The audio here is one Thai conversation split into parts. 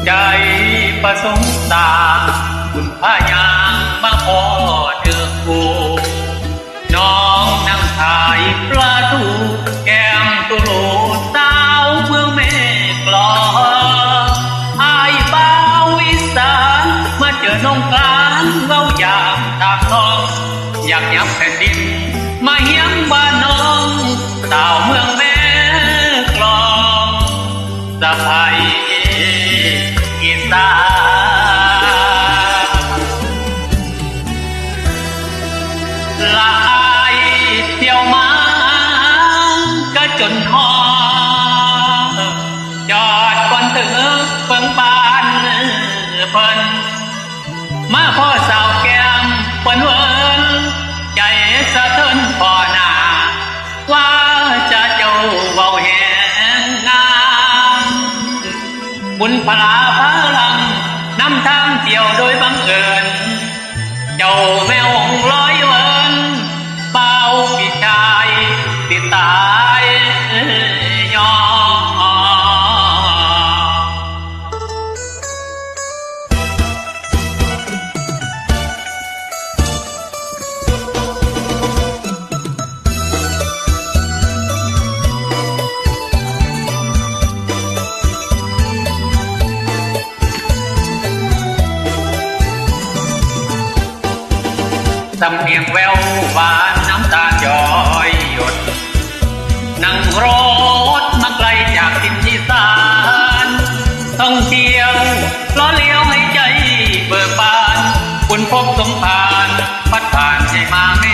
ใจประสงค์ตาคุณพายางมาพอเจอกูน้องนั่งถ่ายปลาทูแก้มตุโลสาวเมืองแม่กลอนอายบ่าวอีสานมาเจอน้องกลางเว้าอยากตามน้องอยากยับแผ่นดินมาเฮียงบ้านน้องสาวเมืองแม่กลอนสะพายอีสานลายเที่ยวมาก็จนหอจอดก่อนถึงเปิงปานเพิ่นมาพ่อสาวแก้มเปิ้นเวินใจสะเทินพอหน้าว่าจะเจ้าเว้าแหงงามบุญพลาพลังนำทางเที่ยวโดยบังเอิญเจ้าแม่องค์ร้อยเวินเป้าพี่ชายติดตายยอสำเนียงแววหวานน้ำตาย้อยหยดนั่งรถมาไกลจากถิ่นอีสานท่องเที่ยวล้อเลี้ยวให้ใจเบิกบานคุณพบสมภารพัดผ่านใจมาไม่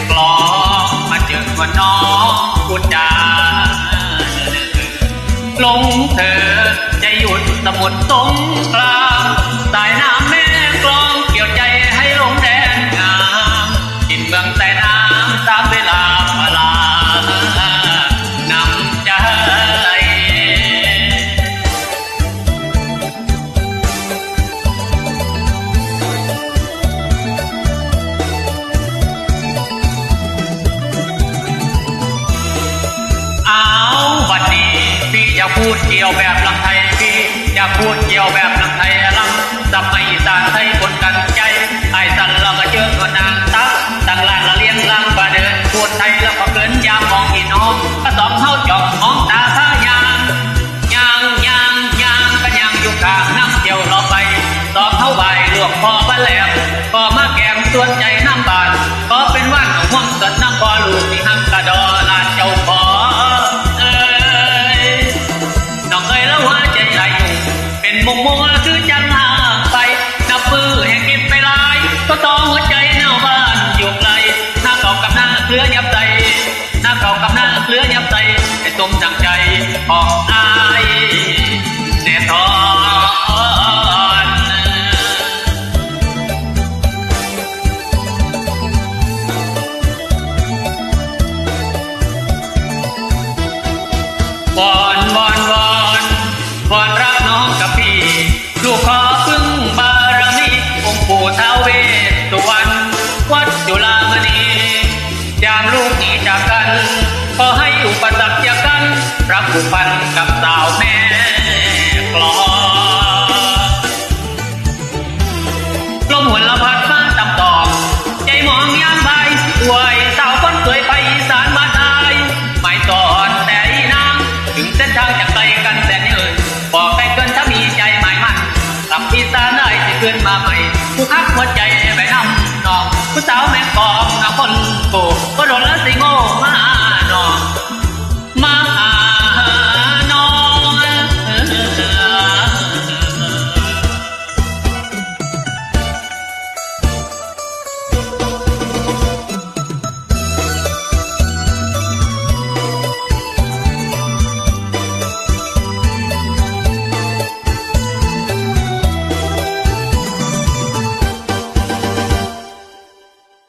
กลองมาเจอกับน้องพูดจาลงเธอใจหยุดสมุทรสงครามสายน้ำแม่กลองเกี่ยวใจให้ลงแดนงามกินเมืองแต่น้ำตามเวลาพลานำใจเอาบัดนี้พี่อย่าพูดเกี่ยวแบบลำไทยพี่อย่าพูดเกี่ยวแบบลำไทยลำสมัยอีสานไทยคนกันใจไอ้สันเราก็เจอกับนางตักตั้งลานละเลี้ยงลังประเดินพูดไทยแล้วก็เกินยามมองอีน้องก็สองเท้าจอกมองตาท่ายางก็ยังอยู่กลางน้ำเที่ยวรอไปสองเท้าใบลวกพอมาแหลมพอมาแก้มส่วนใจน้ำบานก็เป็นว่านห่วงสดน้ำพอลูกที่หักกระดอลานเจ้าพอน้องเคยแล้วว่าใจไหลเป็นมุมมัวคือจังหาไปนับปื้อแห่งกินไปลายก็ต้องหัวใจแนวบ้านอยู่ไกลหน้าเก่ากับหน้าเครือยับใจหน้าเก่ากับหน้าเครือยับใจให้สมดังใจของอายแน่ทอนวอนรักน้องกับพี่ลูกขอพึ่งบารมีองค์ปู่ท้าวเวสสุวรรณวัดจุฬามณียามลูกหนีจากกันขอให้อุปสรรคอย่ากันรักผูกพันกับสาวแม่กลอนลมหวนละพัดมาตำตองใจมองยามใบอวยสาวคนสวยไปอีสานบ้านไทยไม่ตอนแต่อีนางถึงเส้นทางจากไกลกันแสนเนิ่นบอกใครเกินถ้ามีใจหมายมั่นกลับอีสานได้จะขึ้นมาใหม่ผู้คักหัวใจไปนำ